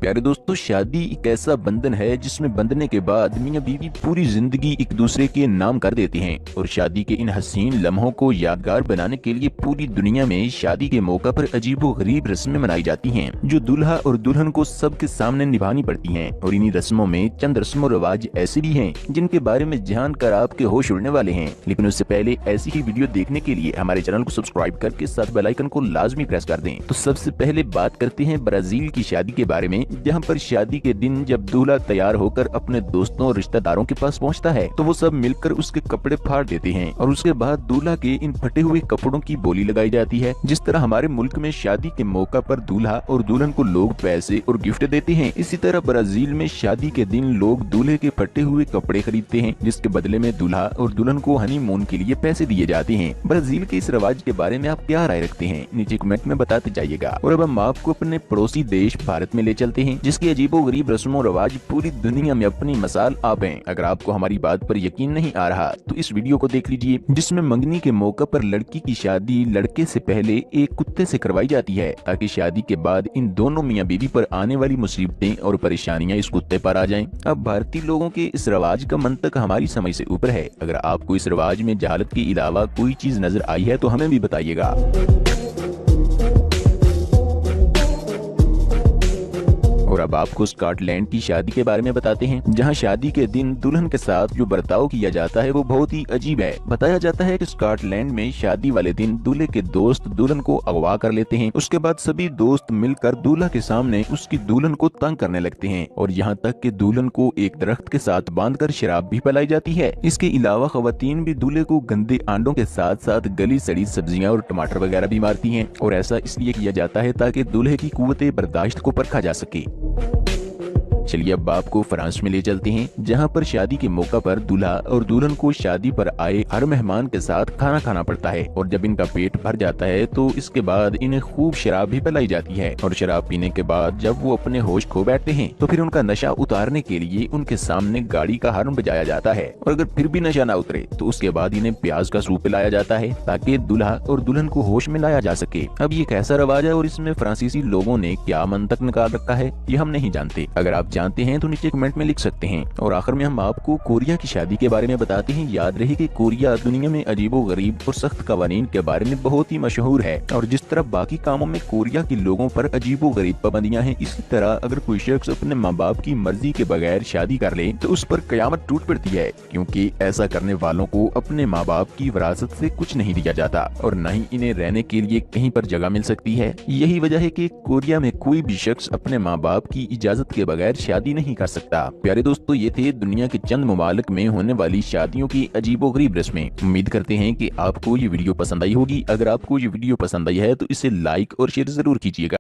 प्यारे दोस्तों, शादी एक ऐसा बंधन है जिसमें बंधने के बाद मियां बीवी पूरी जिंदगी एक दूसरे के नाम कर देते हैं। और शादी के इन हसीन लम्हों को यादगार बनाने के लिए पूरी दुनिया में शादी के मौका पर अजीबोगरीब रस्में मनाई जाती हैं, जो दूल्हा और दुल्हन को सबके सामने निभानी पड़ती हैं। और इन्हीं रस्मों में चंद रस्म और रिवाज ऐसे भी हैं जिनके बारे में जानकर आपके होश उड़ने वाले हैं। लेकिन उससे पहले ऐसी ही वीडियो देखने के लिए हमारे चैनल को सब्सक्राइब करके साथ बेल आइकन को लाजमी प्रेस कर दें। तो सबसे पहले बात करते हैं ब्राजील की शादी के बारे में, जहां पर शादी के दिन जब दूल्हा तैयार होकर अपने दोस्तों और रिश्तेदारों के पास पहुंचता है तो वो सब मिलकर उसके कपड़े फाड़ देते हैं और उसके बाद दूल्हा के इन फटे हुए कपड़ों की बोली लगाई जाती है। जिस तरह हमारे मुल्क में शादी के मौका पर दूल्हा और दुल्हन को लोग पैसे और गिफ्ट देते हैं, इसी तरह ब्राजील में शादी के दिन लोग दूल्हे के फटे हुए कपड़े खरीदते हैं, जिसके बदले में दूल्हा और दुल्हन को हनीमून के लिए पैसे दिए जाते हैं। ब्राजील के इस रिवाज के बारे में आप क्या राय रखते हैं, नीचे कमेंट में बताते जाइएगा। और अब हम आपको अपने पड़ोसी देश भारत में ले चलते हैं, जिसकी अजीबोगरीब रस्मों रिवाज पूरी दुनिया में अपनी मिसाल आप हैं। अगर आपको हमारी बात पर यकीन नहीं आ रहा तो इस वीडियो को देख लीजिए, जिसमें मंगनी के मौका पर लड़की की शादी लड़के से पहले एक कुत्ते से करवाई जाती है, ताकि शादी के बाद इन दोनों मियां बीवी पर आने वाली मुसीबतें और परेशानियां इस कुत्ते पर आ जाएं। अब भारतीय लोगों के इस रिवाज का मंतक हमारी समझ से ऊपर है। अगर आपको इस रिवाज में जहालत के अलावा कोई चीज नजर आई है तो हमें भी बताइएगा। और अब आपको स्कॉटलैंड की शादी के बारे में बताते हैं, जहां शादी के दिन दुल्हन के साथ जो बर्ताव किया जाता है वो बहुत ही अजीब है। बताया जाता है कि स्कॉटलैंड में शादी वाले दिन दूल्हे के दोस्त दुल्हन को अगवा कर लेते हैं। उसके बाद सभी दोस्त मिलकर दूल्हा के सामने उसकी दुल्हन को तंग करने लगते हैं और यहाँ तक कि दुल्हन को एक दरख्त के साथ बांधकर शराब भी पिलाई जाती है। इसके अलावा खवातीन भी दूल्हे को गंदे अंडों के साथ साथ गली सड़ी सब्जियां और टमाटर वगैरह भी मारती हैं। और ऐसा इसलिए किया जाता है ताकि दूल्हे की कुव्वते बर्दाश्त को परखा जा सके। चलिए अब आपको फ्रांस में ले चलते हैं, जहां पर शादी के मौका पर दूल्हा और दुल्हन को शादी पर आए हर मेहमान के साथ खाना खाना पड़ता है। और जब इनका पेट भर जाता है तो इसके बाद इन्हें खूब शराब भी पिलाई जाती है। और शराब पीने के बाद जब वो अपने होश खो बैठते हैं तो फिर उनका नशा उतारने के लिए उनके सामने गाड़ी का हॉर्न बजाया जाता है। और अगर फिर भी नशा न उतरे तो उसके बाद इन्हें प्याज का सूप पिलाया जाता है, ताकि दूल्हा और दुल्हन को होश में लाया जा सके। अब ये कैसा रवाज है और इसमें फ्रांसीसी लोगों ने क्या मंतक निकाल रखा है, ये हम नहीं जानते। अगर आप जानते हैं तो नीचे कमेंट में लिख सकते हैं। और आखिर में हम आपको कोरिया की शादी के बारे में बताते हैं। याद रहे कि कोरिया दुनिया में अजीबोगरीब और सख्त कवानीन के बारे में बहुत ही मशहूर है। और जिस तरह बाकी कामों में कोरिया के लोगों पर अजीबोगरीब पाबंदियां हैं, इसी तरह अगर कोई शख्स अपने माँ बाप की मर्जी के बगैर शादी कर ले तो उस पर कयामत टूट पड़ती है, क्योंकि ऐसा करने वालों को अपने माँ बाप की विरासत से कुछ नहीं दिया जाता और न ही इन्हें रहने के लिए कहीं पर जगह मिल सकती है। यही वजह है कि कोरिया में कोई भी शख्स अपने माँ बाप की इजाजत के बगैर शादी नहीं कर सकता। प्यारे दोस्तों, ये थे दुनिया के चंद ममालिक में होने वाली शादियों की अजीबोगरीब रस्में। उम्मीद करते हैं कि आपको ये वीडियो पसंद आई होगी। अगर आपको ये वीडियो पसंद आई है तो इसे लाइक और शेयर जरूर कीजिएगा।